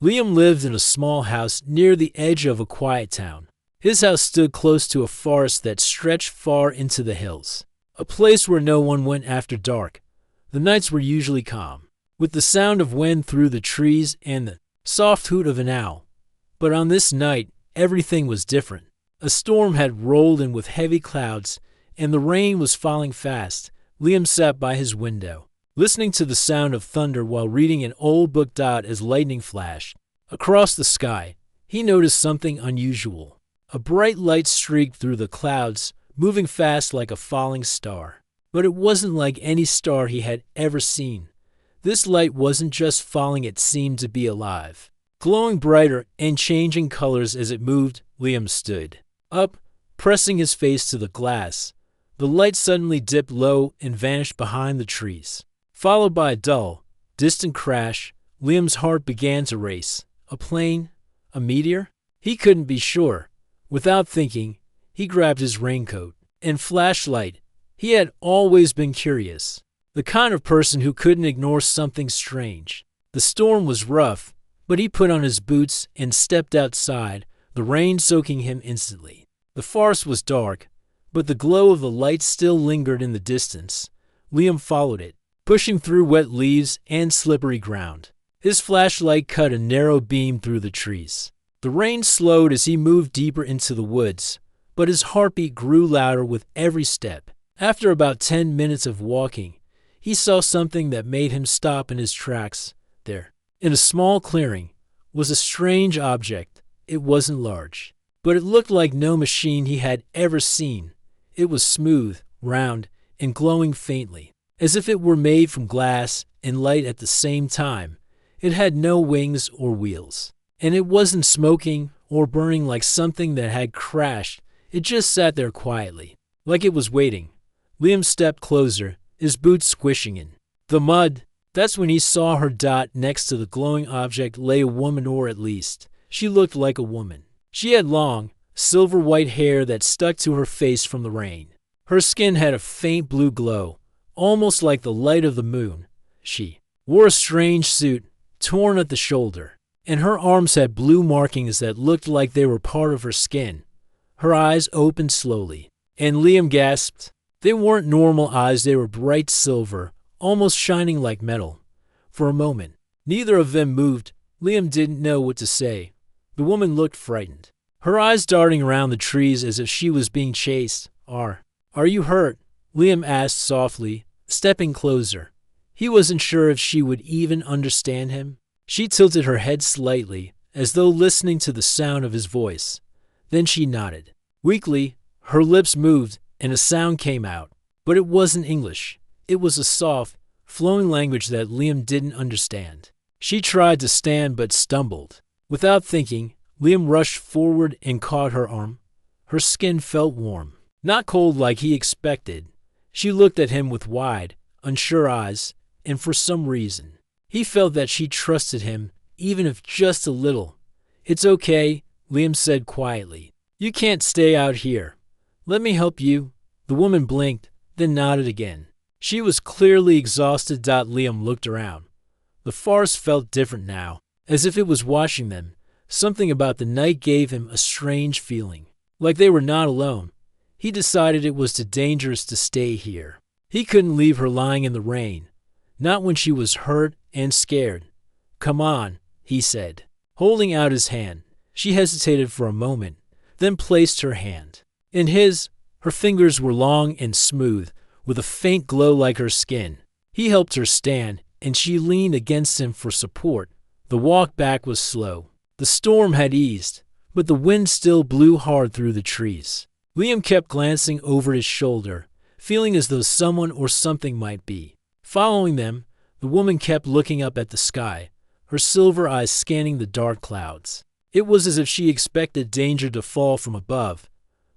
Liam lived in a small house near the edge of a quiet town. His house stood close to a forest that stretched far into the hills, a place where no one went after dark. The nights were usually calm, with the sound of wind through the trees and the soft hoot of an owl. But on this night, everything was different. A storm had rolled in with heavy clouds, and the rain was falling fast. Liam sat by his window, listening to the sound of thunder while reading an old book. As lightning flashed across the sky, he noticed something unusual. A bright light streaked through the clouds, moving fast like a falling star. But it wasn't like any star he had ever seen. This light wasn't just falling, it seemed to be alive, glowing brighter and changing colors as it moved. Liam stood up, pressing his face to the glass. The light suddenly dipped low and vanished behind the trees, followed by a dull, distant crash. Liam's heart began to race. A plane? A meteor? He couldn't be sure. Without thinking, he grabbed his raincoat and flashlight. He had always been curious, the kind of person who couldn't ignore something strange. The storm was rough, but he put on his boots and stepped outside, the rain soaking him instantly. The forest was dark, but the glow of the light still lingered in the distance. Liam followed it, pushing through wet leaves and slippery ground. His flashlight cut a narrow beam through the trees. The rain slowed as he moved deeper into the woods, but his heartbeat grew louder with every step. After about 10 minutes of walking, he saw something that made him stop in his tracks. There, in a small clearing, was a strange object. It wasn't large, but it looked like no machine he had ever seen. It was smooth, round, and glowing faintly, as if it were made from glass and light at the same time. It had no wings or wheels, and it wasn't smoking or burning like something that had crashed. It just sat there quietly, like it was waiting. Liam stepped closer, his boots squishing in the mud. That's when he saw her. Next to the glowing object lay a woman, or at least, she looked like a woman. She had long, silver-white hair that stuck to her face from the rain. Her skin had a faint blue glow, almost like the light of the moon. She wore a strange suit, torn at the shoulder, and her arms had blue markings that looked like they were part of her skin. Her eyes opened slowly, and Liam gasped. They weren't normal eyes, they were bright silver, almost shining like metal. For a moment, neither of them moved. Liam didn't know what to say. The woman looked frightened, her eyes darting around the trees as if she was being chased. Are you hurt?" Liam asked softly, stepping closer. He wasn't sure if she would even understand him. She tilted her head slightly, as though listening to the sound of his voice. Then she nodded. Weakly, her lips moved, and a sound came out. But it wasn't English. It was a soft, flowing language that Liam didn't understand. She tried to stand but stumbled. Without thinking, Liam rushed forward and caught her arm. Her skin felt warm, not cold like he expected. She looked at him with wide, unsure eyes, and for some reason, he felt that she trusted him, even if just a little. "It's okay," Liam said quietly. "You can't stay out here. Let me help you." The woman blinked, then nodded again. She was clearly exhausted. Liam looked around. The forest felt different now, as if it was watching them. Something about the night gave him a strange feeling, like they were not alone. He decided it was too dangerous to stay here. He couldn't leave her lying in the rain, not when she was hurt and scared. "Come on," he said, holding out his hand. She hesitated for a moment, then placed her hand in his. Her fingers were long and smooth, with a faint glow like her skin. He helped her stand, and she leaned against him for support. The walk back was slow. The storm had eased, but the wind still blew hard through the trees. Liam kept glancing over his shoulder, feeling as though someone or something might be following them. The woman kept looking up at the sky, her silver eyes scanning the dark clouds. It was as if she expected danger to fall from above.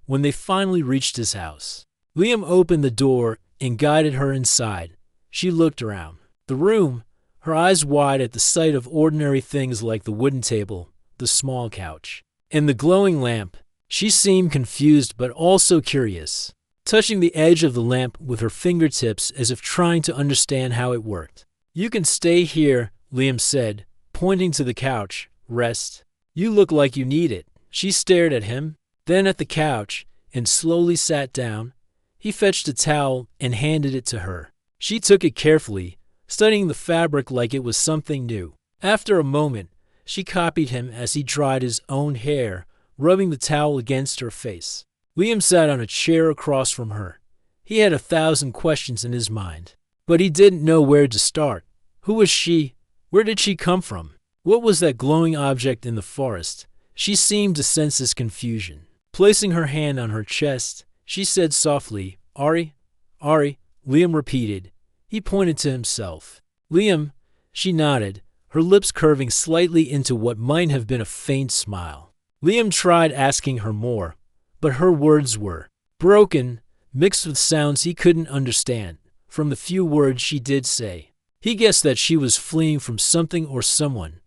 When they finally reached his house, Liam opened the door and guided her inside. She looked around the room, her eyes wide at the sight of ordinary things like the wooden table, the small couch, and the glowing lamp. She seemed confused but also curious, touching the edge of the lamp with her fingertips as if trying to understand how it worked. "You can stay here," Liam said, pointing to the couch. Rest. You look like you need it. She stared at him, then at the couch, and slowly sat down. He fetched a towel and handed it to her. She took it carefully, studying the fabric like it was something new. After a moment, she copied him as he dried his own hair, rubbing the towel against her face. Liam sat on a chair across from her. He had 1,000 questions in his mind, but he didn't know where to start. Who was she? Where did she come from? What was that glowing object in the forest? She seemed to sense his confusion. Placing her hand on her chest, she said softly, "Ari? Ari?" Liam repeated. He pointed to himself. "Liam?" She nodded, her lips curving slightly into what might have been a faint smile. Liam tried asking her more, but her words were broken, mixed with sounds he couldn't understand. From the few words she did say, he guessed that she was fleeing from something or someone.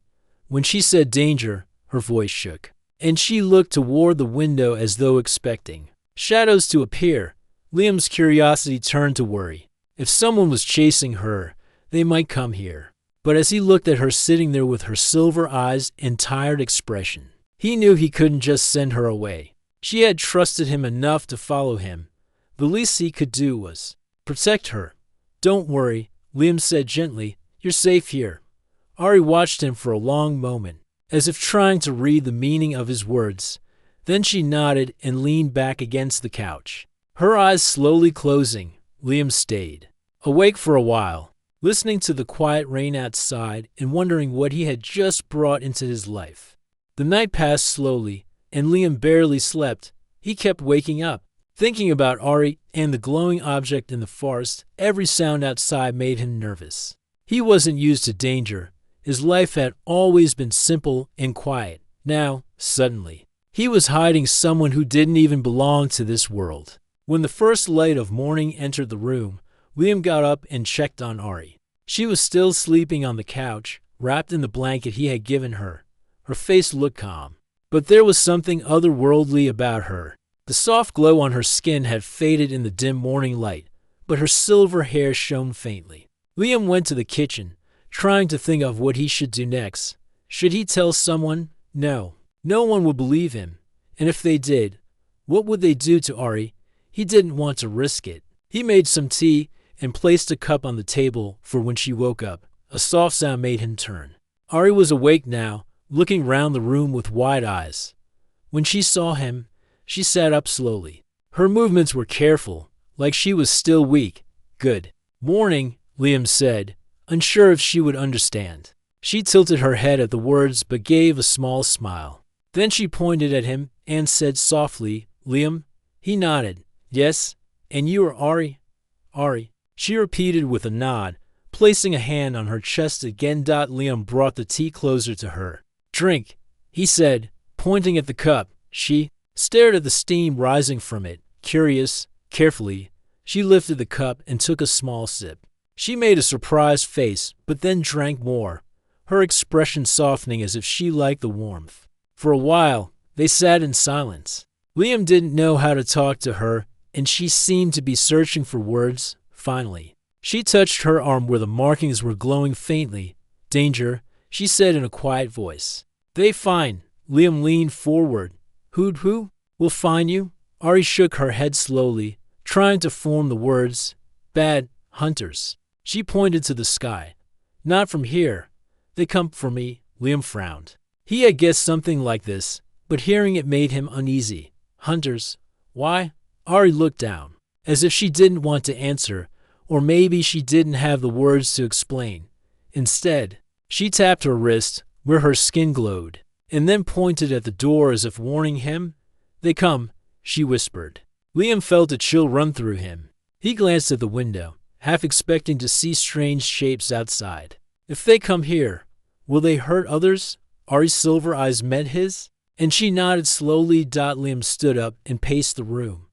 When she said danger, her voice shook, and she looked toward the window as though expecting shadows to appear. Liam's curiosity turned to worry. If someone was chasing her, they might come here. But as he looked at her sitting there with her silver eyes and tired expression, he knew he couldn't just send her away. She had trusted him enough to follow him. The least he could do was protect her. "Don't worry," Liam said gently. "You're safe here." Ari watched him for a long moment, as if trying to read the meaning of his words. Then she nodded and leaned back against the couch. Her eyes slowly closing, Liam stayed awake for a while, listening to the quiet rain outside and wondering what he had just brought into his life. The night passed slowly, and Liam barely slept. He kept waking up, thinking about Ari and the glowing object in the forest. Every sound outside made him nervous. He wasn't used to danger. His life had always been simple and quiet. Now, suddenly, he was hiding someone who didn't even belong to this world. When the first light of morning entered the room, Liam got up and checked on Ari. She was still sleeping on the couch, wrapped in the blanket he had given her. Her face looked calm, but there was something otherworldly about her. The soft glow on her skin had faded in the dim morning light, but her silver hair shone faintly. Liam went to the kitchen, trying to think of what he should do next. Should he tell someone? No. No one would believe him. And if they did, what would they do to Ari? He didn't want to risk it. He made some tea and placed a cup on the table for when she woke up. A soft sound made him turn. Ari was awake now, looking round the room with wide eyes. When she saw him, she sat up slowly. Her movements were careful, like she was still weak. "Good morning," Liam said, unsure if she would understand. She tilted her head at the words but gave a small smile. Then she pointed at him and said softly, "Liam?" He nodded. "Yes, and you are Ari?" "Ari," she repeated with a nod, placing a hand on her chest again. Liam brought the tea closer to her. "Drink," he said, pointing at the cup. She stared at the steam rising from it. Curious, carefully, she lifted the cup and took a small sip. She made a surprised face, but then drank more, her expression softening as if she liked the warmth. For a while, they sat in silence. Liam didn't know how to talk to her, and she seemed to be searching for words. Finally, she touched her arm where the markings were glowing faintly. "Danger," she said in a quiet voice. "They fine." Liam leaned forward. Who? "Will find you?" Ari shook her head slowly, trying to form the words. "Bad hunters." She pointed to the sky. "Not from here. They come for me." Liam frowned. He had guessed something like this, but hearing it made him uneasy. "Hunters? Why?" Ari looked down, as if she didn't want to answer, or maybe she didn't have the words to explain. Instead, she tapped her wrist, where her skin glowed, and then pointed at the door as if warning him. "They come," she whispered. Liam felt a chill run through him. He glanced at the window, half expecting to see strange shapes outside. "If they come here, will they hurt others?" Ari's silver eyes met his, and she nodded slowly. Liam stood up and paced the room.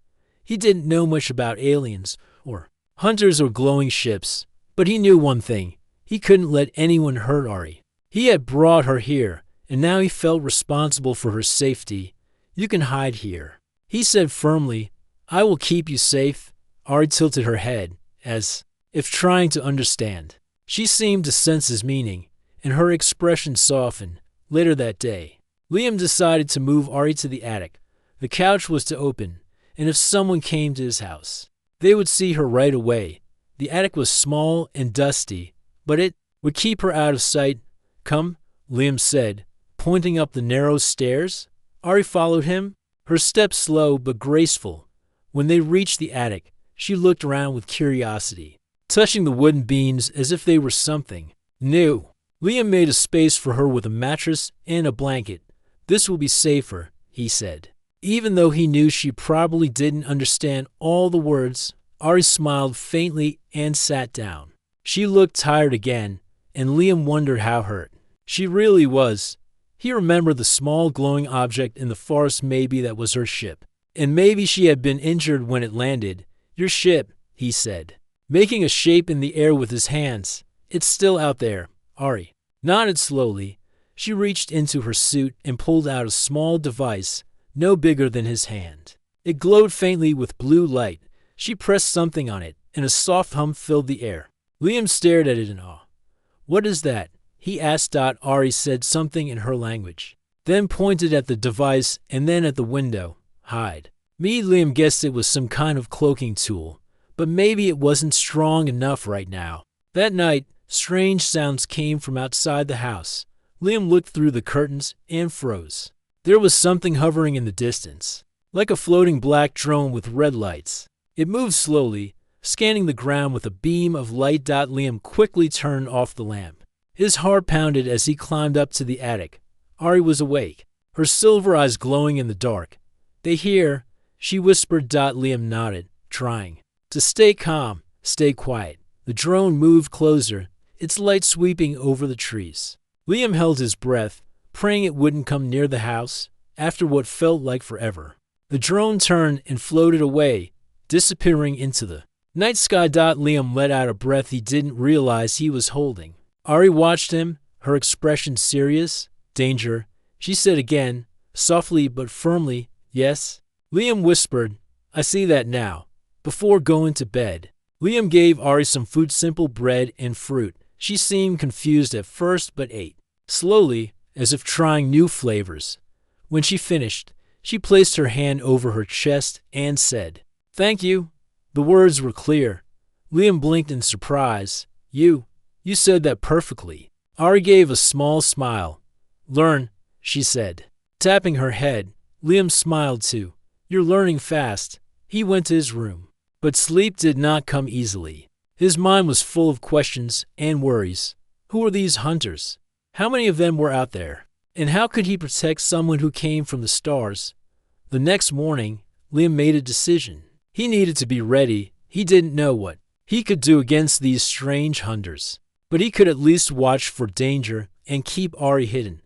He didn't know much about aliens, or hunters, or glowing ships, but he knew one thing. He couldn't let anyone hurt Ari. He had brought her here, and now he felt responsible for her safety. "You can hide here," he said firmly. "I will keep you safe." Ari tilted her head, as if trying to understand. She seemed to sense his meaning, and her expression softened. Later that day, Liam decided to move Ari to the attic. The couch was to open, and if someone came to his house, they would see her right away. The attic was small and dusty, but it would keep her out of sight. "Come," Liam said, pointing up the narrow stairs. Ari followed him, her steps slow but graceful. When they reached the attic, she looked around with curiosity, touching the wooden beams as if they were something new. Liam made a space for her with a mattress and a blanket. "This will be safer," he said. Even though he knew she probably didn't understand all the words, Ari smiled faintly and sat down. She looked tired again, and Liam wondered how hurt she really was. He remembered the small glowing object in the forest. Maybe that was her ship, and maybe she had been injured when it landed. "Your ship," he said, making a shape in the air with his hands. "It's still out there." Ari nodded slowly. She reached into her suit and pulled out a small device, no bigger than his hand. It glowed faintly with blue light. She pressed something on it, and a soft hum filled the air. Liam stared at it in awe. "What is that?" he asked. Ari said something in her language, then pointed at the device and then at the window. "Hide." Liam guessed it was some kind of cloaking tool, but maybe it wasn't strong enough right now. That night, strange sounds came from outside the house. Liam looked through the curtains and froze. There was something hovering in the distance, like a floating black drone with red lights. It moved slowly, scanning the ground with a beam of light. Liam quickly turned off the lamp. His heart pounded as he climbed up to the attic. Ari was awake, her silver eyes glowing in the dark. "They hear," she whispered. Liam nodded, trying to stay calm, stay quiet. The drone moved closer, its light sweeping over the trees. Liam held his breath, praying it wouldn't come near the house. After what felt like forever, the drone turned and floated away, disappearing into the night sky. Liam let out a breath he didn't realize he was holding. Ari watched him, her expression serious. "Danger," she said again, softly but firmly. "Yes." Liam whispered, "I see that now." Before going to bed, Liam gave Ari some food, simple bread and fruit. She seemed confused at first but ate slowly, as if trying new flavors. When she finished, she placed her hand over her chest and said, "Thank you." The words were clear. Liam blinked in surprise. You said that perfectly." Ari gave a small smile. "Learn," she said, tapping her head. Liam smiled too. "You're learning fast." He went to his room, but sleep did not come easily. His mind was full of questions and worries. Who were these hunters? How many of them were out there? And how could he protect someone who came from the stars? The next morning, Liam made a decision. He needed to be ready. He didn't know what he could do against these strange hunters, but he could at least watch for danger and keep Ari hidden.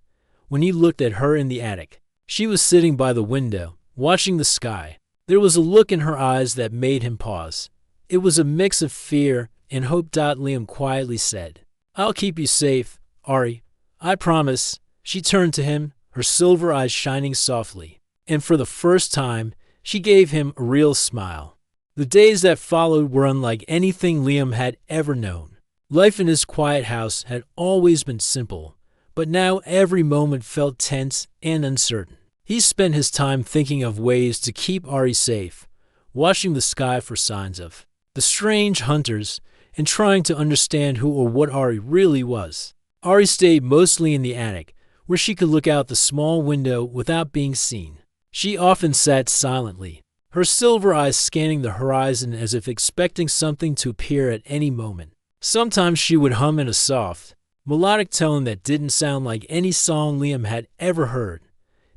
When he looked at her in the attic, she was sitting by the window, watching the sky. There was a look in her eyes that made him pause. It was a mix of fear and hope. Liam quietly said, "I'll keep you safe, Ari. I promise." She turned to him, her silver eyes shining softly, and for the first time, she gave him a real smile. The days that followed were unlike anything Liam had ever known. Life in his quiet house had always been simple, but now every moment felt tense and uncertain. He spent his time thinking of ways to keep Ari safe, watching the sky for signs of the strange hunters, and trying to understand who or what Ari really was. Ari stayed mostly in the attic, where she could look out the small window without being seen. She often sat silently, her silver eyes scanning the horizon as if expecting something to appear at any moment. Sometimes she would hum in a soft, melodic tone that didn't sound like any song Liam had ever heard.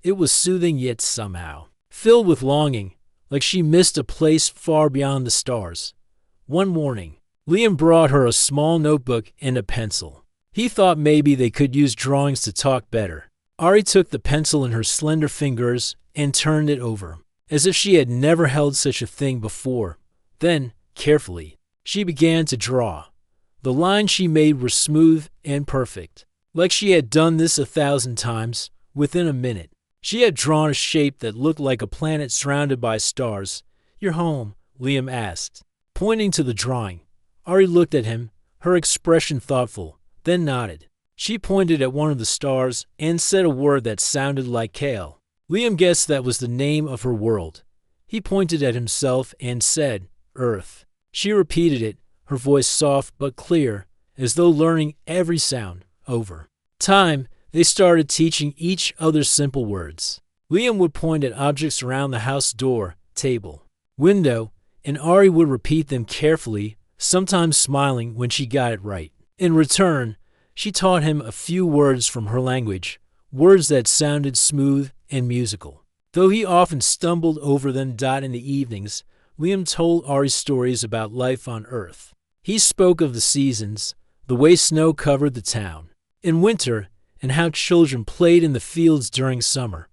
It was soothing yet somehow filled with longing, like she missed a place far beyond the stars. One morning, Liam brought her a small notebook and a pencil. He thought maybe they could use drawings to talk better. Ari took the pencil in her slender fingers and turned it over, as if she had never held such a thing before. Then, carefully, she began to draw. The lines she made were smooth and perfect, like she had done this 1,000 times. Within a minute, she had drawn a shape that looked like a planet surrounded by stars. "Your home?" Liam asked, pointing to the drawing. Ari looked at him, her expression thoughtful, then nodded. She pointed at one of the stars and said a word that sounded like Kale. Liam guessed that was the name of her world. He pointed at himself and said, Earth. She repeated it, her voice soft but clear, as though learning every sound over time. They started teaching each other simple words. Liam would point at objects around the house: door, table, window, and Ari would repeat them carefully, sometimes smiling when she got it right. In return, she taught him a few words from her language, words that sounded smooth and musical. Though he often stumbled over them. In the evenings, Liam told Ari stories about life on Earth. He spoke of the seasons, the way snow covered the town in winter, and how children played in the fields during summer.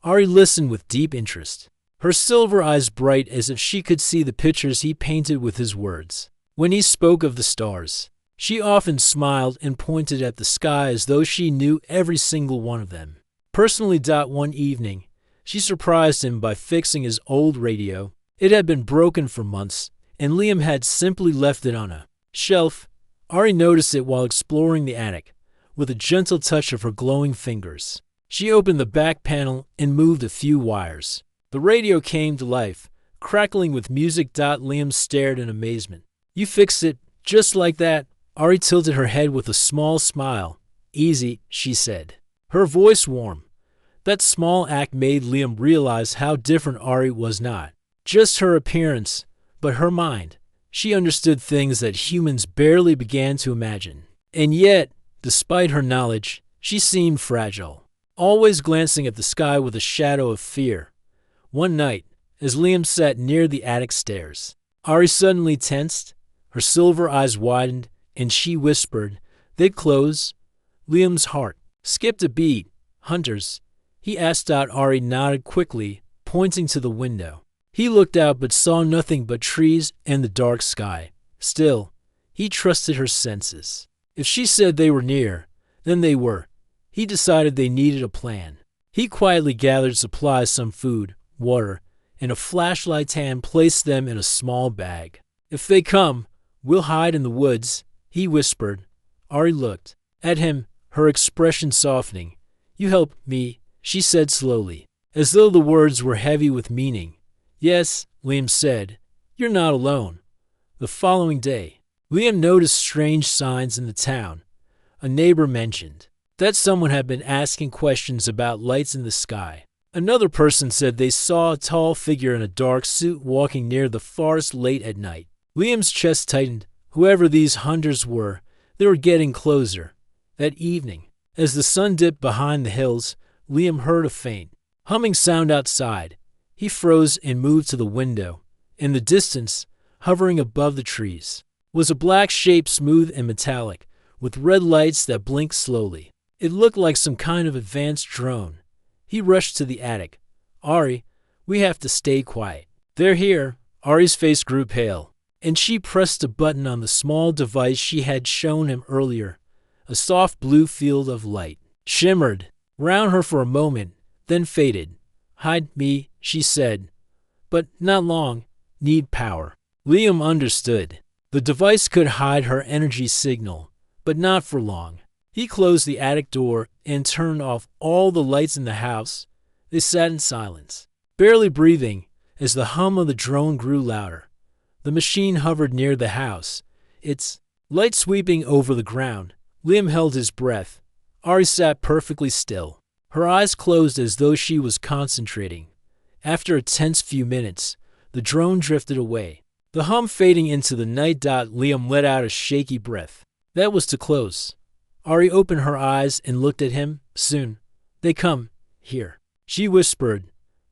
Ari listened with deep interest, her silver eyes bright as if she could see the pictures he painted with his words. When he spoke of the stars, she often smiled and pointed at the sky as though she knew every single one of them. Personally, one evening, she surprised him by fixing his old radio. It had been broken for months, and Liam had simply left it on a shelf. Ari noticed it while exploring the attic. With a gentle touch of her glowing fingers, she opened the back panel and moved a few wires. The radio came to life, crackling with music. Liam stared in amazement. You fixed it just like that? Ari tilted her head with a small smile. Easy, she said, her voice warm. That small act made Liam realize how different Ari was, not just her appearance, but her mind. She understood things that humans barely began to imagine. And yet, despite her knowledge, she seemed fragile, always glancing at the sky with a shadow of fear. One night, as Liam sat near the attic stairs, Ari suddenly tensed, her silver eyes widened, and she whispered, "They'd close." Liam's heart skipped a beat. Hunters? He asked out. Ari nodded quickly, pointing to the window. He looked out but saw nothing but trees and the dark sky. Still, he trusted her senses. If she said they were near, then they were. He decided they needed a plan. He quietly gathered supplies, some food, water, and a flashlight, and placed them in a small bag. If they come, we'll hide in the woods, he whispered. Ari looked at him, her expression softening. You help me, she said slowly, as though the words were heavy with meaning. Yes, Liam said. You're not alone. The following day, Liam noticed strange signs in the town. A neighbor mentioned that someone had been asking questions about lights in the sky. Another person said they saw a tall figure in a dark suit walking near the forest late at night. Liam's chest tightened. Whoever these hunters were, they were getting closer. That evening, as the sun dipped behind the hills, Liam heard a faint humming sound outside. He froze and moved to the window. In the distance, hovering above the trees, was a black shape, smooth and metallic, with red lights that blinked slowly. It looked like some kind of advanced drone. He rushed to the attic. Ari, we have to stay quiet. They're here. Ari's face grew pale, and she pressed a button on the small device she had shown him earlier. A soft blue field of light shimmered round her for a moment, then faded. Hide me, she said. But not long. Need power. Liam understood. The device could hide her energy signal, but not for long. He closed the attic door and turned off all the lights in the house. They sat in silence, barely breathing, as the hum of the drone grew louder. The machine hovered near the house, its light sweeping over the ground. Liam held his breath. Ari sat perfectly still, her eyes closed as though she was concentrating. After a tense few minutes, the drone drifted away, the hum fading into the night. Liam let out a shaky breath. That was too close. Ari opened her eyes and looked at him. Soon, they come here, she whispered.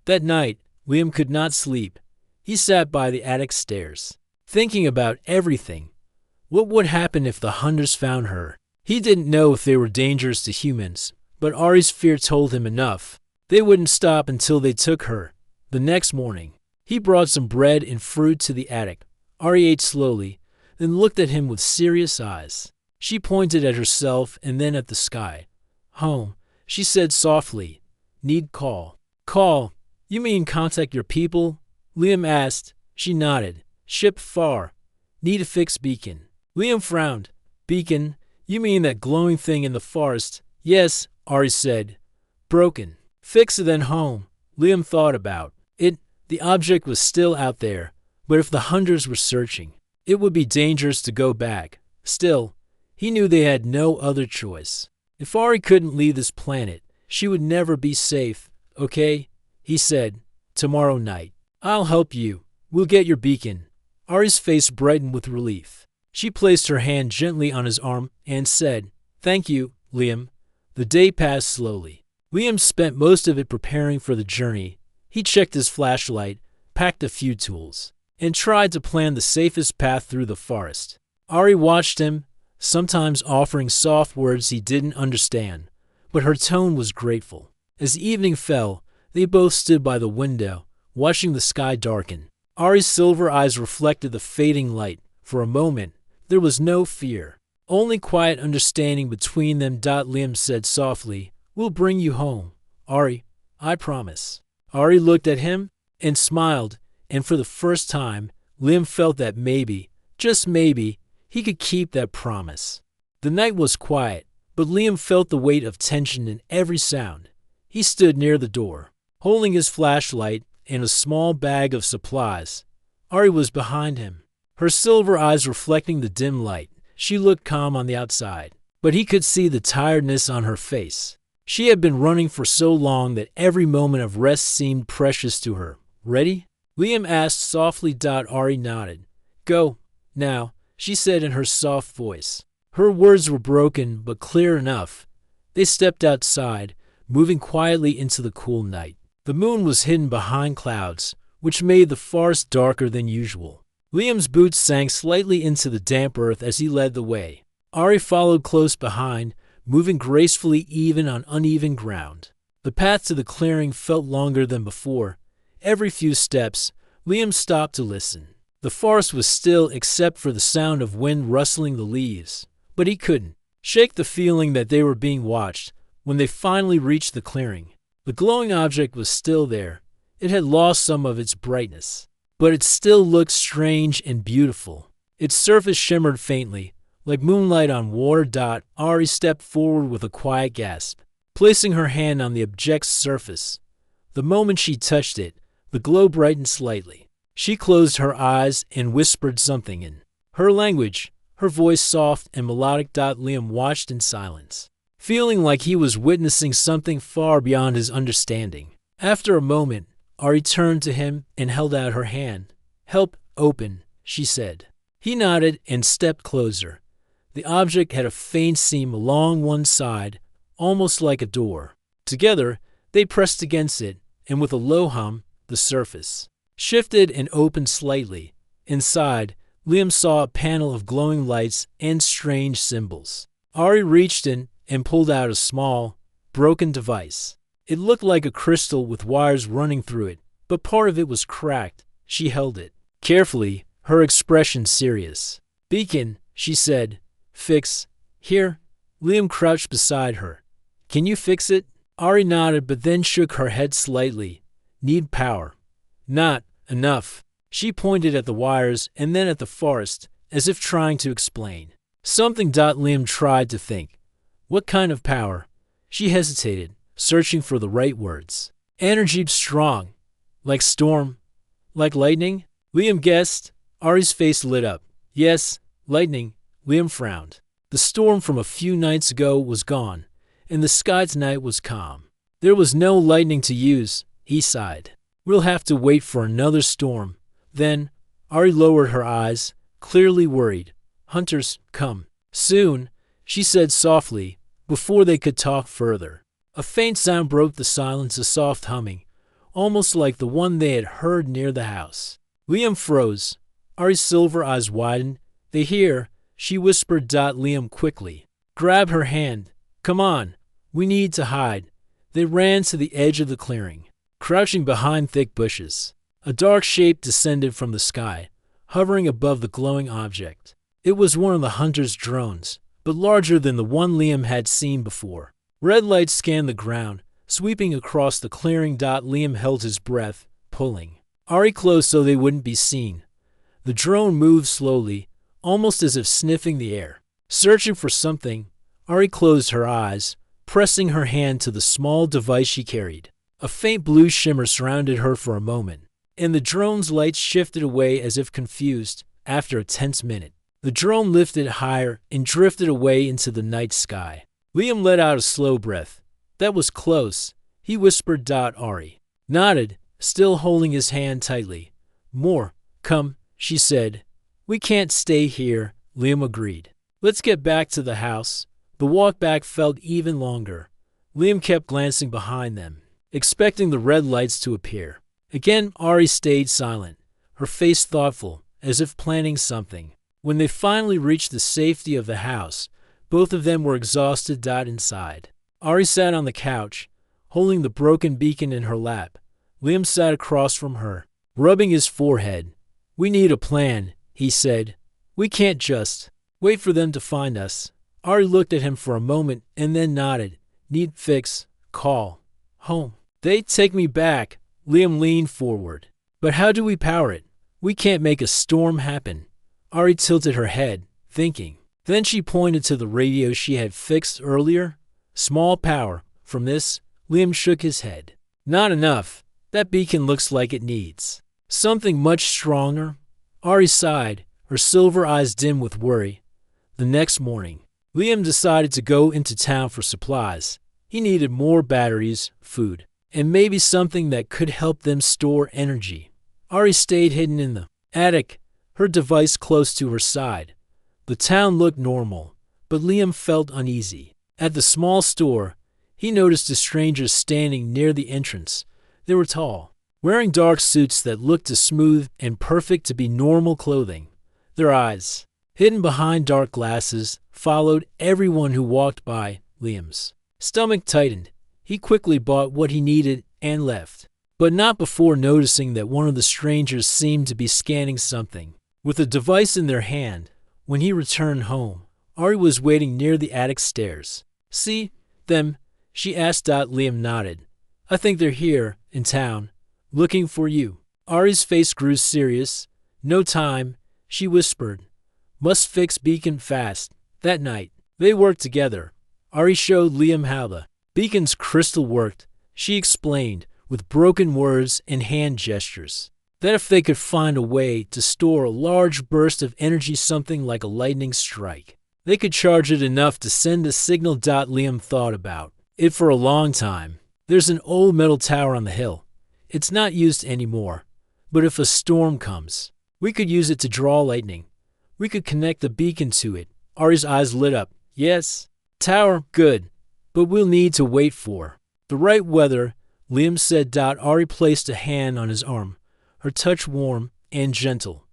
That night, Liam could not sleep. He sat by the attic stairs, thinking about everything. What would happen if the hunters found her? He didn't know if they were dangerous to humans, but Ari's fear told him enough. They wouldn't stop until they took her. The next morning, he brought some bread and fruit to the attic. Ari ate slowly, then looked at him with serious eyes. She pointed at herself and then at the sky. Home, she said softly. Need call. Call? You mean contact your people? Liam asked. She nodded. Ship far. Need a fixed beacon. Liam frowned. Beacon? You mean that glowing thing in the forest? Yes, Ari said. Broken. Fix it then home. Liam thought about it. The object was still out there, but if the hunters were searching, it would be dangerous to go back. Still, he knew they had no other choice. If Ari couldn't leave this planet, she would never be safe. Okay, he said. Tomorrow night. I'll help you. We'll get your beacon. Ari's face brightened with relief. She placed her hand gently on his arm and said, Thank you, Liam. The day passed slowly. Liam spent most of it preparing for the journey. He checked his flashlight, packed a few tools, and tried to plan the safest path through the forest. Ari watched him, sometimes offering soft words he didn't understand, but her tone was grateful. As evening fell, they both stood by the window, watching the sky darken. Ari's silver eyes reflected the fading light. For a moment, there was no fear, only quiet understanding between them. Liam said softly, We'll bring you home, Ari, I promise. Ari looked at him and smiled, and for the first time, Liam felt that maybe, just maybe, he could keep that promise. The night was quiet, but Liam felt the weight of tension in every sound. He stood near the door, holding his flashlight and a small bag of supplies. Ari was behind him, her silver eyes reflecting the dim light. She looked calm on the outside, but he could see the tiredness on her face. She had been running for so long that every moment of rest seemed precious to her. Ready? Liam asked softly. Ari nodded. Go, now, she said in her soft voice. Her words were broken, but clear enough. They stepped outside, moving quietly into the cool night. The moon was hidden behind clouds, which made the forest darker than usual. Liam's boots sank slightly into the damp earth as he led the way. Ari followed close behind, moving gracefully even on uneven ground. The path to the clearing felt longer than before. Every few steps, Liam stopped to listen. The forest was still except for the sound of wind rustling the leaves, but he couldn't shake the feeling that they were being watched. When they finally reached the clearing, the glowing object was still there. It had lost some of its brightness, but it still looked strange and beautiful. Its surface shimmered faintly, like moonlight on water. Ari stepped forward with a quiet gasp, placing her hand on the object's surface. The moment she touched it, the glow brightened slightly. She closed her eyes and whispered something in her language, her voice soft and melodic. Liam watched in silence, feeling like he was witnessing something far beyond his understanding. After a moment, Ari turned to him and held out her hand. Help open, she said. He nodded and stepped closer. The object had a faint seam along one side, almost like a door. Together, they pressed against it, and with a low hum, the surface shifted and opened slightly. Inside, Liam saw a panel of glowing lights and strange symbols. Ari reached in and pulled out a small, broken device. It looked like a crystal with wires running through it, but part of it was cracked. She held it carefully, her expression serious. Beacon, she said. Fix. Here. Liam crouched beside her. Can you fix it? Ari nodded but then shook her head slightly. Need power. Not enough. She pointed at the wires and then at the forest, as if trying to explain something. Liam tried to think. What kind of power? She hesitated, searching for the right words. Energy strong. Like storm. Like lightning? Liam guessed. Ari's face lit up. Yes, lightning. Liam frowned. The storm from a few nights ago was gone, and the sky tonight was calm. There was no lightning to use, he sighed. We'll have to wait for another storm. Then, Ari lowered her eyes, clearly worried. Hunters, come. Soon, she said softly, before they could talk further. A faint sound broke the silence, a soft humming, almost like the one they had heard near the house. Liam froze. Ari's silver eyes widened. They hear, she whispered. Liam quickly grabbed her hand. Come on, we need to hide. They ran to the edge of the clearing, crouching behind thick bushes. A dark shape descended from the sky, hovering above the glowing object. It was one of the hunter's drones, but larger than the one Liam had seen before. Red lights scanned the ground, sweeping across the clearing. Liam held his breath, pulling Ari close so they wouldn't be seen. The drone moved slowly, almost as if sniffing the air. Searching for something, Ari closed her eyes, pressing her hand to the small device she carried. A faint blue shimmer surrounded her for a moment, and the drone's lights shifted away as if confused. After a tense minute, the drone lifted higher and drifted away into the night sky. Liam let out a slow breath. That was close, he whispered. Ari nodded, still holding his hand tightly. More, come, she said. We can't stay here, Liam agreed. Let's get back to the house. The walk back felt even longer. Liam kept glancing behind them, expecting the red lights to appear. Again, Ari stayed silent, her face thoughtful, as if planning something. When they finally reached the safety of the house, both of them were exhausted. Inside, Ari sat on the couch, holding the broken beacon in her lap. Liam sat across from her, rubbing his forehead. We need a plan, he said. We can't just wait for them to find us. Ari looked at him for a moment and then nodded. Need fix, call, home. They'd take me back. Liam leaned forward. But how do we power it? We can't make a storm happen. Ari tilted her head, thinking. Then she pointed to the radio she had fixed earlier. Small power. From this, Liam shook his head. Not enough. That beacon looks like it needs something much stronger. Ari sighed, her silver eyes dim with worry. The next morning, Liam decided to go into town for supplies. He needed more batteries, food, and maybe something that could help them store energy. Ari stayed hidden in the attic, her device close to her side. The town looked normal, but Liam felt uneasy. At the small store, he noticed a stranger standing near the entrance. They were tall, wearing dark suits that looked too smooth and perfect to be normal clothing. Their eyes, hidden behind dark glasses, followed everyone who walked by. Liam's stomach tightened. He quickly bought what he needed and left, but not before noticing that one of the strangers seemed to be scanning something with a device in their hand. When he returned home, Ari was waiting near the attic stairs. See them? She asked. Liam nodded. I think they're here, in town, looking for you. Ari's face grew serious. No time, she whispered. Must fix beacon fast. That night, they worked together. Ari showed Liam how the beacon's crystal worked. She explained, with broken words and hand gestures, that if they could find a way to store a large burst of energy, something like a lightning strike, they could charge it enough to send a signal. Liam thought about it for a long time. There's an old metal tower on the hill. It's not used anymore, but if a storm comes, we could use it to draw lightning. We could connect the beacon to it. Ari's eyes lit up. Yes, tower, good, but we'll need to wait for the right weather, Liam said. Ari placed a hand on his arm, her touch warm and gentle.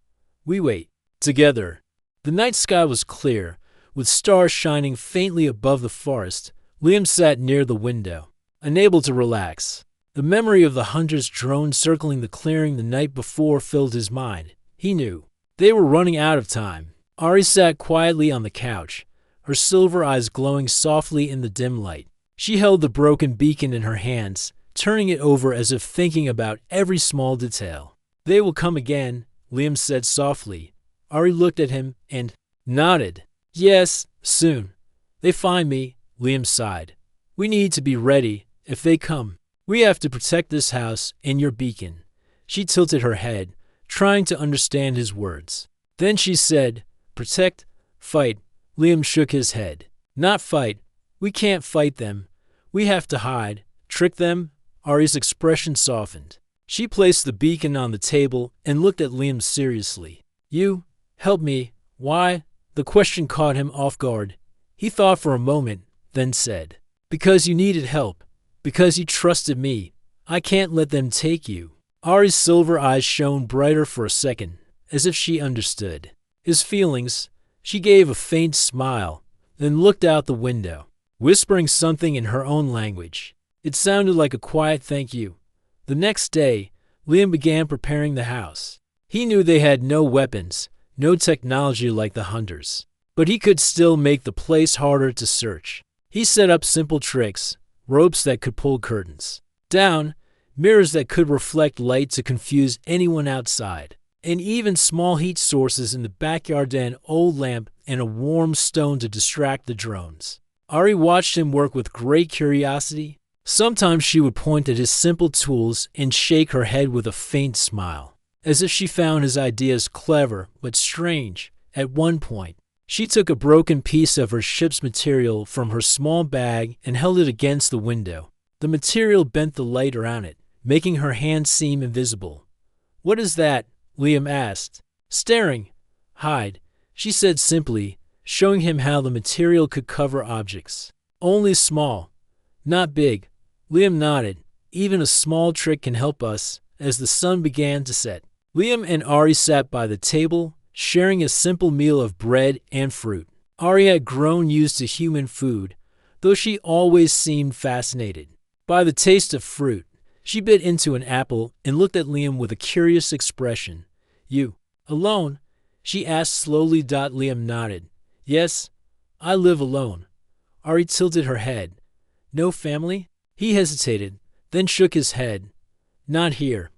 We wait together. The night sky was clear, with stars shining faintly above the forest. Liam sat near the window, unable to relax. The memory of the hunter's drone circling the clearing the night before filled his mind. He knew they were running out of time. Ari sat quietly on the couch, her silver eyes glowing softly in the dim light. She held the broken beacon in her hands, turning it over as if thinking about every small detail. They will come again, Liam said softly. Ari looked at him and nodded. Yes, soon. They find me, Liam sighed. We need to be ready if they come. We have to protect this house and your beacon. She tilted her head, trying to understand his words. Then she said, protect, fight. Liam shook his head. Not fight. We can't fight them. We have to hide. Trick them? Ari's expression softened. She placed the beacon on the table and looked at Liam seriously. You? Help me? Why? The question caught him off guard. He thought for a moment, then said, because you needed help. Because you trusted me. I can't let them take you. Ari's silver eyes shone brighter for a second, as if she understood his feelings. She gave a faint smile, then looked out the window, whispering something in her own language. It sounded like a quiet thank you. The next day, Liam began preparing the house. He knew they had no weapons, no technology like the hunters, but he could still make the place harder to search. He set up simple tricks, ropes that could pull curtains down, mirrors that could reflect light to confuse anyone outside. and even small heat sources in the backyard and an old lamp and a warm stone to distract the drones. Ari watched him work with great curiosity. Sometimes she would point at his simple tools and shake her head with a faint smile, as if she found his ideas clever but strange. At one point, she took a broken piece of her ship's material from her small bag and held it against the window. The material bent the light around it, making her hand seem invisible. "What is that?" Liam asked. "Staring." "Hide," she said simply, showing him how the material could cover objects. "Only small, not big." Liam nodded. "Even a small trick can help us." As the sun began to set, Liam and Ari sat by the table, sharing a simple meal of bread and fruit. Ari had grown used to human food, though she always seemed fascinated by the taste of fruit. She bit into an apple and looked at Liam with a curious expression. "You alone?" she asked slowly. Liam nodded. "Yes, I live alone." Ari tilted her head. "No family?" He hesitated, then shook his head. "Not here.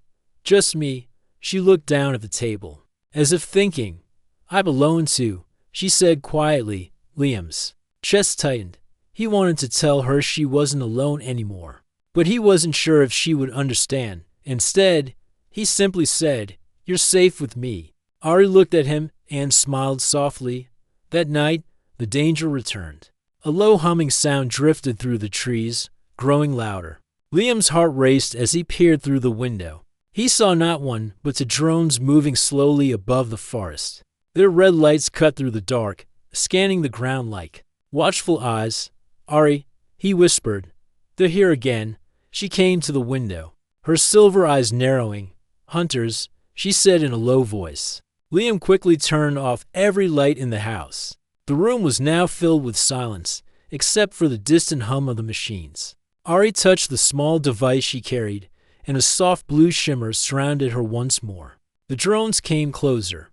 Just me." She looked down at the table, as if thinking. "I'm alone too," she said quietly. Liam's chest tightened. He wanted to tell her she wasn't alone anymore, but he wasn't sure if she would understand. Instead, he simply said, "You're safe with me." Ari looked at him and smiled softly. That night, the danger returned. A low humming sound drifted through the trees, growing louder. Liam's heart raced as he peered through the window. He saw not one, but two drones moving slowly above the forest. Their red lights cut through the dark, scanning the ground like watchful eyes. "Ari," he whispered. "They're here again." She came to the window, her silver eyes narrowing. "Hunters," she said in a low voice. Liam quickly turned off every light in the house. The room was now filled with silence, except for the distant hum of the machines. Ari touched the small device she carried, and a soft blue shimmer surrounded her once more. The drones came closer.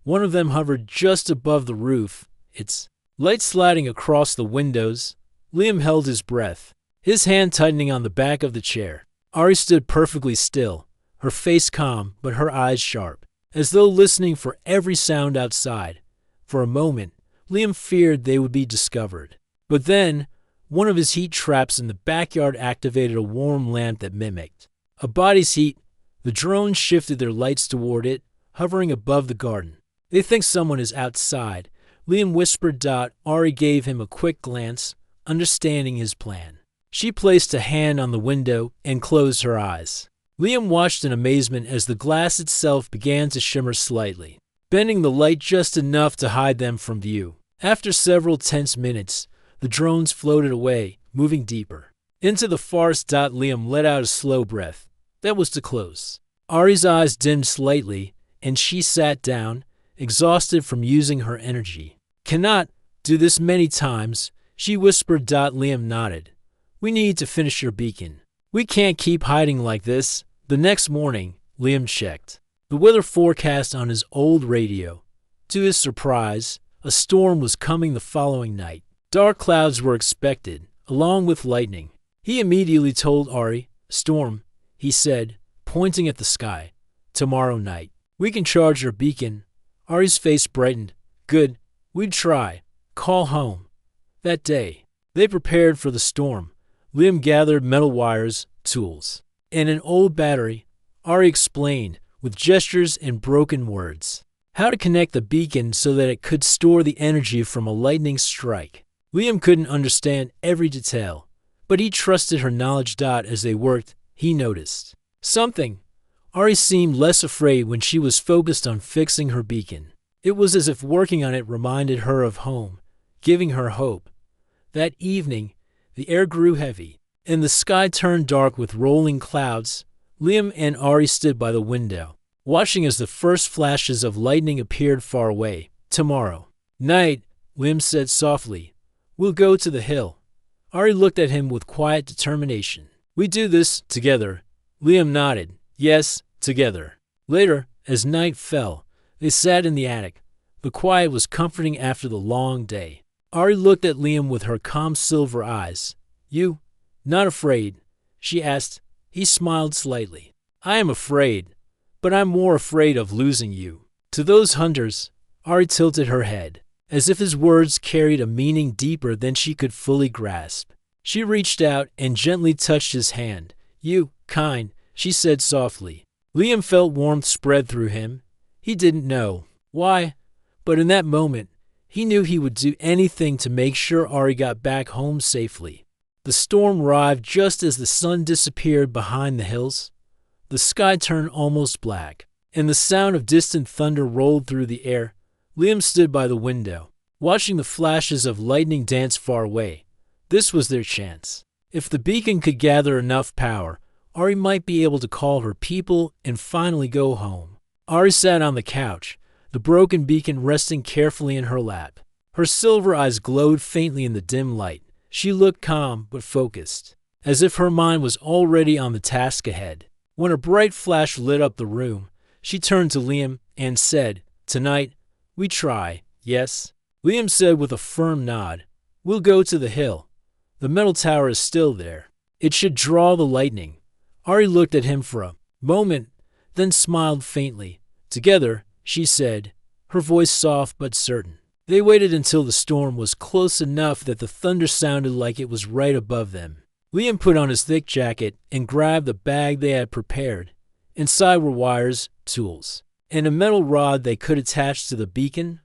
One of them hovered just above the roof, its light sliding across the windows. Liam held his breath, his hand tightening on the back of the chair. Ari stood perfectly still, her face calm but her eyes sharp, as though listening for every sound outside. For a moment, Liam feared they would be discovered. But then, one of his heat traps in the backyard activated a warm lamp that mimicked a body's heat. The drones shifted their lights toward it, hovering above the garden. "They think someone is outside," Liam whispered. Ari gave him a quick glance, understanding his plan. She placed a hand on the window and closed her eyes. Liam watched in amazement as the glass itself began to shimmer slightly, bending the light just enough to hide them from view. After several tense minutes, the drones floated away, moving deeper into the forest. Liam let out a slow breath. That was too close. Ari's eyes dimmed slightly, and she sat down, exhausted from using her energy. "Cannot do this many times," she whispered. Liam nodded. "We need to finish your beacon. We can't keep hiding like this." The next morning, Liam checked the weather forecast on his old radio. To his surprise, a storm was coming the following night. Dark clouds were expected, along with lightning. He immediately told Ari. "Storm," he said, pointing at the sky. "Tomorrow night. We can charge your beacon." Ari's face brightened. "Good. We'd try. Call home." That day, they prepared for the storm. Liam gathered metal wires, tools, and an old battery. Ari explained, with gestures and broken words, how to connect the beacon so that it could store the energy from a lightning strike. Liam couldn't understand every detail, but he trusted her knowledge. As they worked, he noticed something. Ari seemed less afraid when she was focused on fixing her beacon. It was as if working on it reminded her of home, giving her hope. That evening, the air grew heavy, and the sky turned dark with rolling clouds. Liam and Ari stood by the window, watching as the first flashes of lightning appeared far away. "Tomorrow night," Liam said softly, "we'll go to the hill." Ari looked at him with quiet determination. "We do this together." Liam nodded. "Yes, together." Later, as night fell, they sat in the attic. The quiet was comforting after the long day. Ari looked at Liam with her calm silver eyes. "You not afraid?" she asked. He smiled slightly. "I am afraid, but I'm more afraid of losing you. To those hunters, Ari tilted her head, as if his words carried a meaning deeper than she could fully grasp. She reached out and gently touched his hand. You, kind, she said softly. Liam felt warmth spread through him. He didn't know why, but in that moment, he knew he would do anything to make sure Ari got back home safely. The storm arrived just as the sun disappeared behind the hills. The sky turned almost black, and the sound of distant thunder rolled through the air. Liam stood by the window, watching the flashes of lightning dance far away. This was their chance. If the beacon could gather enough power, Ari might be able to call her people and finally go home. Ari sat on the couch, the broken beacon resting carefully in her lap. Her silver eyes glowed faintly in the dim light. She looked calm but focused, as if her mind was already on the task ahead. When a bright flash lit up the room, she turned to Liam and said, "Tonight, we try, yes?" Liam said with a firm nod, "We'll go to the hill. The metal tower is still there. It should draw the lightning." Ari looked at him for a moment, then smiled faintly. "Together," she said, her voice soft but certain. They waited until the storm was close enough that the thunder sounded like it was right above them. Liam put on his thick jacket and grabbed the bag they had prepared. Inside were wires, tools, and a metal rod they could attach to the beacon.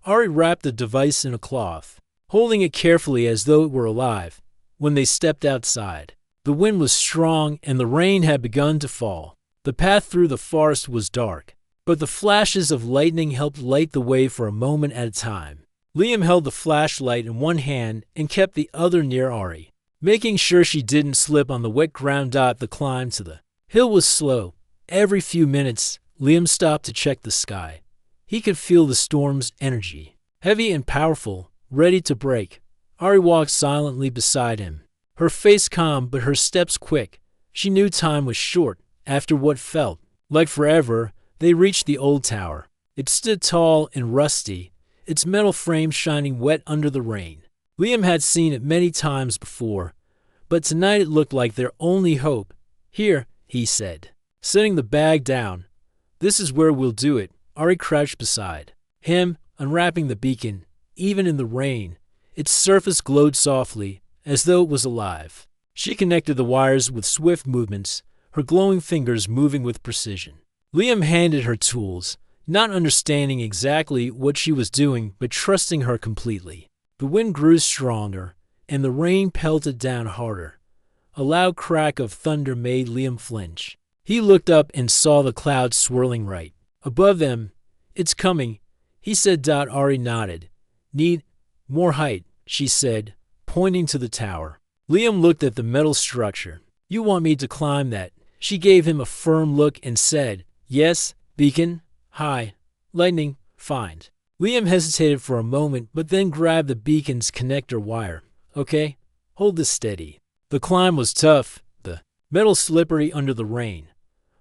Ari wrapped the device in a cloth, holding it carefully as though it were alive. When they stepped outside, the wind was strong and the rain had begun to fall. The path through the forest was dark, but the flashes of lightning helped light the way for a moment at a time. Liam held the flashlight in one hand and kept the other near Ari, making sure she didn't slip on the wet ground. The climb to the hill was slow. Every few minutes, Liam stopped to check the sky. He could feel the storm's energy, heavy and powerful, ready to break. Ari walked silently beside him, her face calm but her steps quick. She knew time was short. After what felt like forever, they reached the old tower. It stood tall and rusty, its metal frame shining wet under the rain. Liam had seen it many times before, but tonight it looked like their only hope. "Here," he said, setting the bag down. "This is where we'll do it." Ari crouched beside him, unwrapping the beacon. Even in the rain, its surface glowed softly, as though it was alive. She connected the wires with swift movements, her glowing fingers moving with precision. Liam handed her tools, not understanding exactly what she was doing, but trusting her completely. The wind grew stronger, and the rain pelted down harder. A loud crack of thunder made Liam flinch. He looked up and saw the clouds swirling right above them. "It's coming," he said. Ari nodded. "Need more height," she said, pointing to the tower. Liam looked at the metal structure. "You want me to climb that?" She gave him a firm look and said, "Yes, beacon, high, lightning, find." Liam hesitated for a moment but then grabbed the beacon's connector wire. "Okay, hold this steady." The climb was tough, the metal slippery under the rain.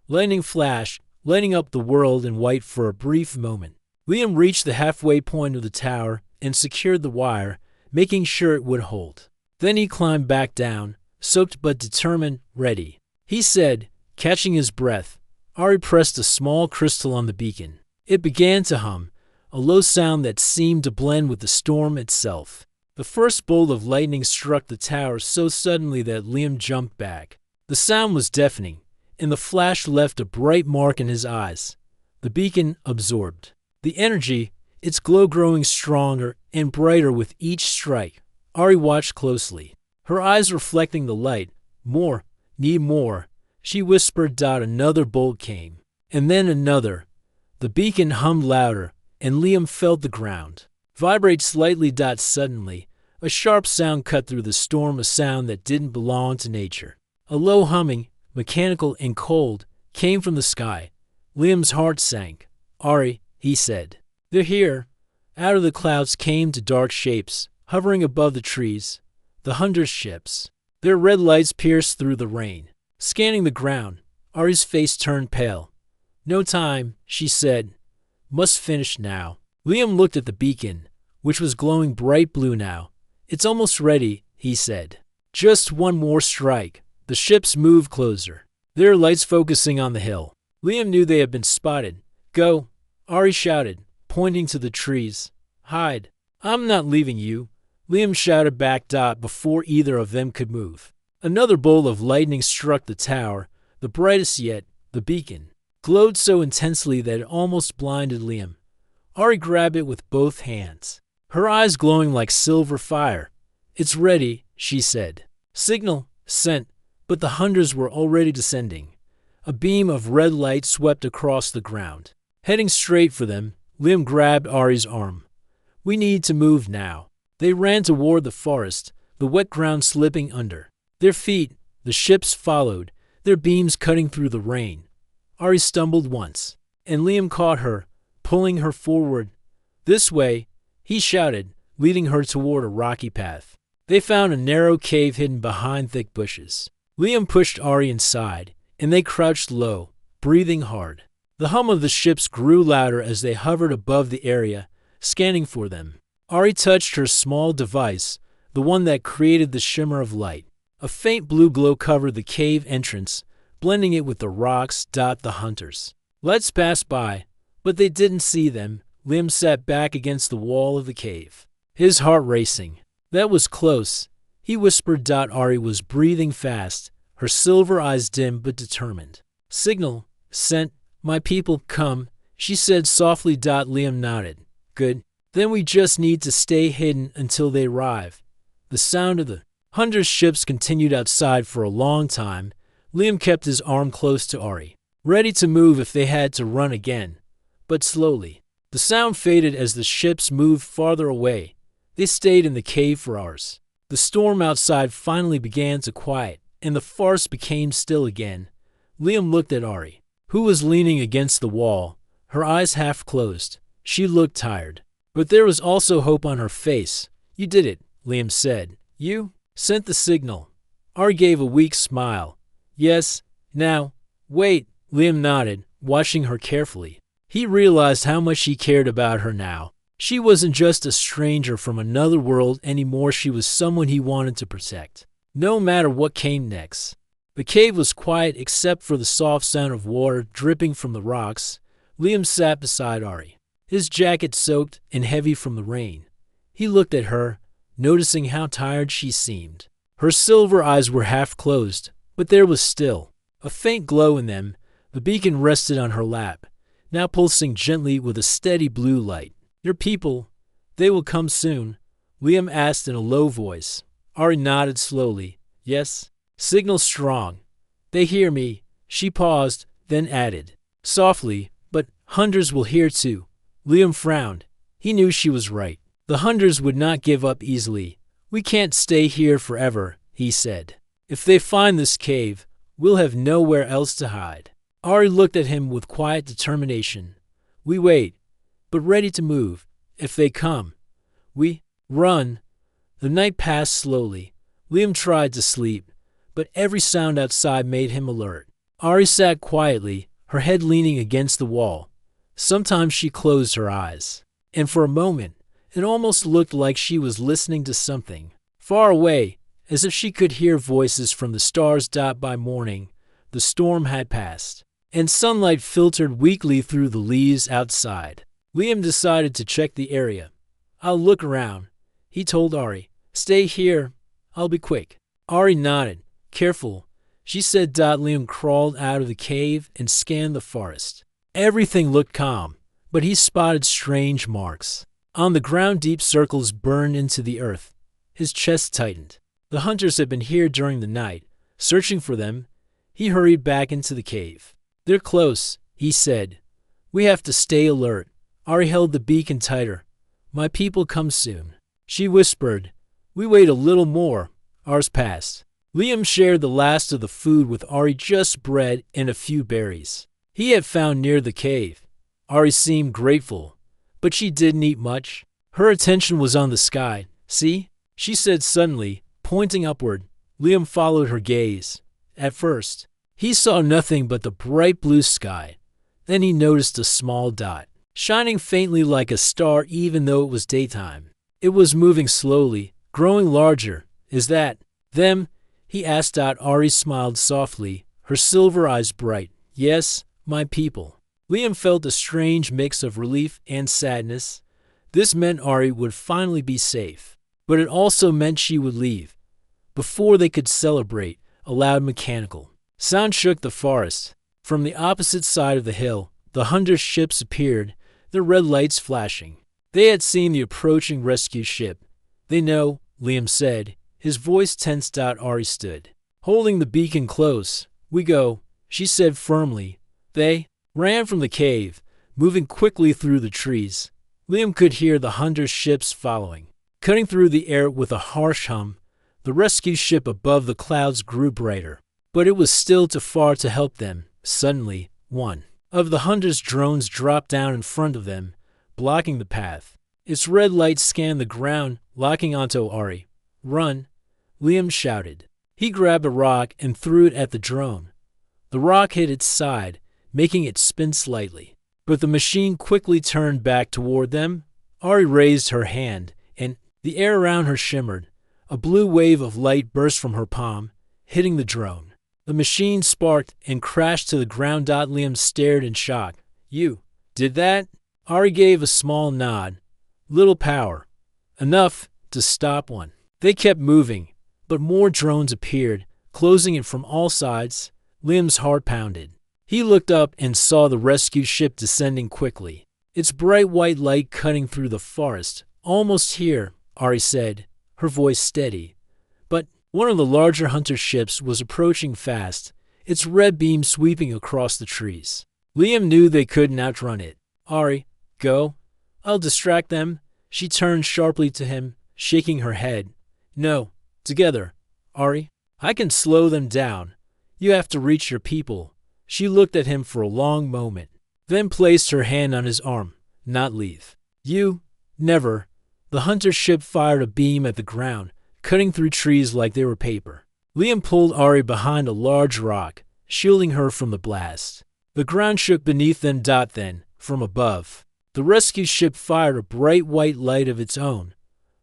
Lightning flashed, lighting up the world in white for a brief moment. Liam reached the halfway point of the tower and secured the wire, making sure it would hold. Then he climbed back down, soaked but determined, ready. He said, catching his breath. Ari pressed a small crystal on the beacon. It began to hum, a low sound that seemed to blend with the storm itself. The first bolt of lightning struck the tower so suddenly that Liam jumped back. The sound was deafening, and the flash left a bright mark in his eyes. The beacon absorbed the energy, its glow growing stronger and brighter with each strike. Ari watched closely, her eyes reflecting the light. "More, need more," she whispered. Another bolt came, and then another. The beacon hummed louder, and Liam felt the ground vibrate slightly. Suddenly, a sharp sound cut through the storm, a sound that didn't belong to nature. A low humming, mechanical and cold, came from the sky. Liam's heart sank. "Ari," he said. "They're here." Out of the clouds came two dark shapes, hovering above the trees. The hunters' ships. Their red lights pierced through the rain, scanning the ground. Ari's face turned pale. "No time," she said. "Must finish now." Liam looked at the beacon, which was glowing bright blue now. "It's almost ready," he said. "Just one more strike." The ships moved closer, their lights focusing on the hill. Liam knew they had been spotted. Go, Ari shouted, pointing to the trees. Hide. I'm not leaving you, Liam shouted back before either of them could move. Another bolt of lightning struck the tower, the brightest yet. The beacon glowed so intensely that it almost blinded Liam. Ari grabbed it with both hands, her eyes glowing like silver fire. It's ready, she said. Signal sent, but the hunters were already descending. A beam of red light swept across the ground. Heading straight for them, Liam grabbed Ari's arm. We need to move now. They ran toward the forest, the wet ground slipping under their feet. The ships followed, their beams cutting through the rain. Ari stumbled once, and Liam caught her, pulling her forward. This way, he shouted, leading her toward a rocky path. They found a narrow cave hidden behind thick bushes. Liam pushed Ari inside, and they crouched low, breathing hard. The hum of the ships grew louder as they hovered above the area, scanning for them. Ari touched her small device, the one that created the shimmer of light. A faint blue glow covered the cave entrance, blending it with the rocks. The hunters. Lights passed by, but they didn't see them. Liam sat back against the wall of the cave, his heart racing. That was close, he whispered. Ari was breathing fast, her silver eyes dim but determined. Signal sent, my people come, she said softly. Liam nodded. Good. Then we just need to stay hidden until they arrive. The sound of the hunters' ships continued outside for a long time. Liam kept his arm close to Ari, ready to move if they had to run again, but slowly. The sound faded as the ships moved farther away. They stayed in the cave for hours. The storm outside finally began to quiet, and the forest became still again. Liam looked at Ari, who was leaning against the wall, her eyes half closed. She looked tired, but there was also hope on her face. You did it, Liam said. You sent the signal. Ari gave a weak smile. Yes, now, wait, Liam nodded, watching her carefully. He realized how much she cared about her now. She wasn't just a stranger from another world anymore, she was someone he wanted to protect, no matter what came next. The cave was quiet except for the soft sound of water dripping from the rocks. Liam sat beside Ari, his jacket soaked and heavy from the rain. He looked at her, noticing how tired she seemed. Her silver eyes were half closed, but there was still a faint glow in them. The beacon rested on her lap, now pulsing gently with a steady blue light. Your people, they will come soon? Liam asked in a low voice. Ari nodded slowly. Yes. Signal strong. They hear me. She paused, then added, softly, but hunters will hear too. Liam frowned. He knew she was right. The hunters would not give up easily. We can't stay here forever, he said. If they find this cave, we'll have nowhere else to hide. Ari looked at him with quiet determination. We wait, but ready to move. If they come, we run. The night passed slowly. Liam tried to sleep, but every sound outside made him alert. Ari sat quietly, her head leaning against the wall. Sometimes she closed her eyes, and for a moment, it almost looked like she was listening to something far away, as if she could hear voices from the stars. By morning, the storm had passed, and sunlight filtered weakly through the leaves outside. Liam decided to check the area. I'll look around, he told Ari. Stay here. I'll be quick. Ari nodded. Careful, she said. Liam crawled out of the cave and scanned the forest. Everything looked calm, but he spotted strange marks. On the ground, deep circles burned into the earth. His chest tightened. The hunters had been here during the night, searching for them. He hurried back into the cave. They're close, he said. We have to stay alert. Ari held the beacon tighter. My people come soon, she whispered. We wait a little more. Hours passed. Liam shared the last of the food with Ari, just bread and a few berries he had found near the cave. Ari seemed grateful, but she didn't eat much. Her attention was on the sky. See? She said suddenly, pointing upward. Liam followed her gaze. At first, he saw nothing but the bright blue sky. Then he noticed a small dot, shining faintly like a star even though it was daytime. It was moving slowly, growing larger. Is that them? He asked. Ari smiled softly, her silver eyes bright. Yes, my people. Liam felt a strange mix of relief and sadness. This meant Ari would finally be safe, but it also meant she would leave. Before they could celebrate, a loud mechanical sound shook the forest. From the opposite side of the hill, the hunters' ships appeared, their red lights flashing. They had seen the approaching rescue ship. They know, Liam said. His voice tensed out. Ari stood, holding the beacon close. We go, she said firmly. They ran from the cave, moving quickly through the trees. Liam could hear the hunters' ships following, cutting through the air with a harsh hum. The rescue ship above the clouds grew brighter, but it was still too far to help them. Suddenly, one of the hunters' drones dropped down in front of them, blocking the path. Its red light scanned the ground, locking onto Ari. Run, Liam shouted. He grabbed a rock and threw it at the drone. The rock hit its side, making it spin slightly, but the machine quickly turned back toward them. Ari raised her hand, and the air around her shimmered. A blue wave of light burst from her palm, hitting the drone. The machine sparked and crashed to the ground. Liam stared in shock. You did that? Ari gave a small nod. Little power. Enough to stop one. They kept moving, but more drones appeared, closing in from all sides. Liam's heart pounded. He looked up and saw the rescue ship descending quickly, its bright white light cutting through the forest. Almost here, Ari said, her voice steady. But one of the larger hunter ships was approaching fast, its red beam sweeping across the trees. Liam knew they couldn't outrun it. Ari, go. I'll distract them. She turned sharply to him, shaking her head. No, together, Ari. I can slow them down. You have to reach your people. She looked at him for a long moment, then placed her hand on his arm. Not leave. You, never. The hunter ship fired a beam at the ground, cutting through trees like they were paper. Liam pulled Ari behind a large rock, shielding her from the blast. The ground shook beneath them. Then, from above, the rescue ship fired a bright white light of its own.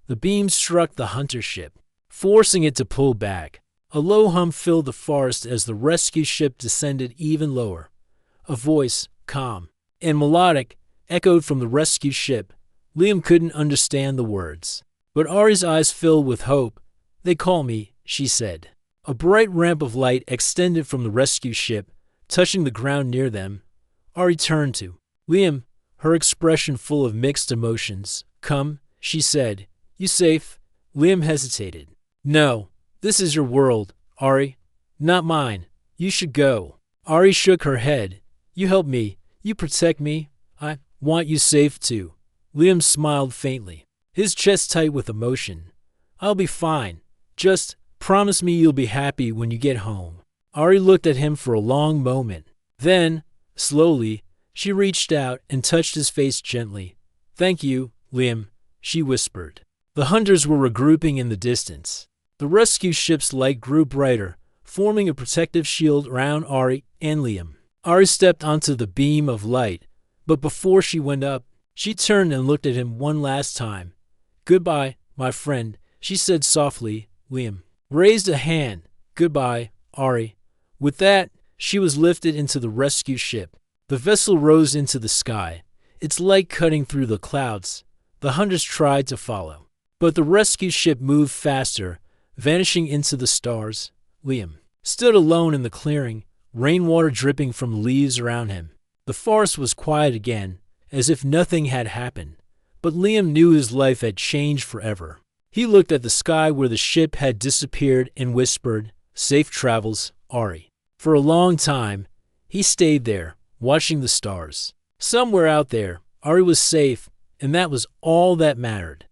The beam struck the hunter ship, forcing it to pull back. A low hum filled the forest as the rescue ship descended even lower. A voice, calm and melodic, echoed from the rescue ship. Liam couldn't understand the words, but Ari's eyes filled with hope. They call me, she said. A bright ramp of light extended from the rescue ship, touching the ground near them. Ari turned to Liam, her expression full of mixed emotions. Come, she said. You safe? Liam hesitated. No, this is your world, Ari, not mine. You should go. Ari shook her head. You help me. You protect me. I want you safe too. Liam smiled faintly, his chest tight with emotion. I'll be fine. Just promise me you'll be happy when you get home. Ari looked at him for a long moment. Then, slowly, she reached out and touched his face gently. Thank you, Liam, she whispered. The hunters were regrouping in the distance. The rescue ship's light grew brighter, forming a protective shield around Ari and Liam. Ari stepped onto the beam of light, but before she went up, she turned and looked at him one last time. Goodbye, my friend, she said softly. Liam raised a hand. Goodbye, Ari. With that, she was lifted into the rescue ship. The vessel rose into the sky, its light cutting through the clouds. The hunters tried to follow, but the rescue ship moved faster, vanishing into the stars. Liam stood alone in the clearing, rainwater dripping from the leaves around him. The forest was quiet again, as if nothing had happened, but Liam knew his life had changed forever. He looked at the sky where the ship had disappeared and whispered, Safe travels, Ari. For a long time, he stayed there, watching the stars. Somewhere out there, Ari was safe, and that was all that mattered.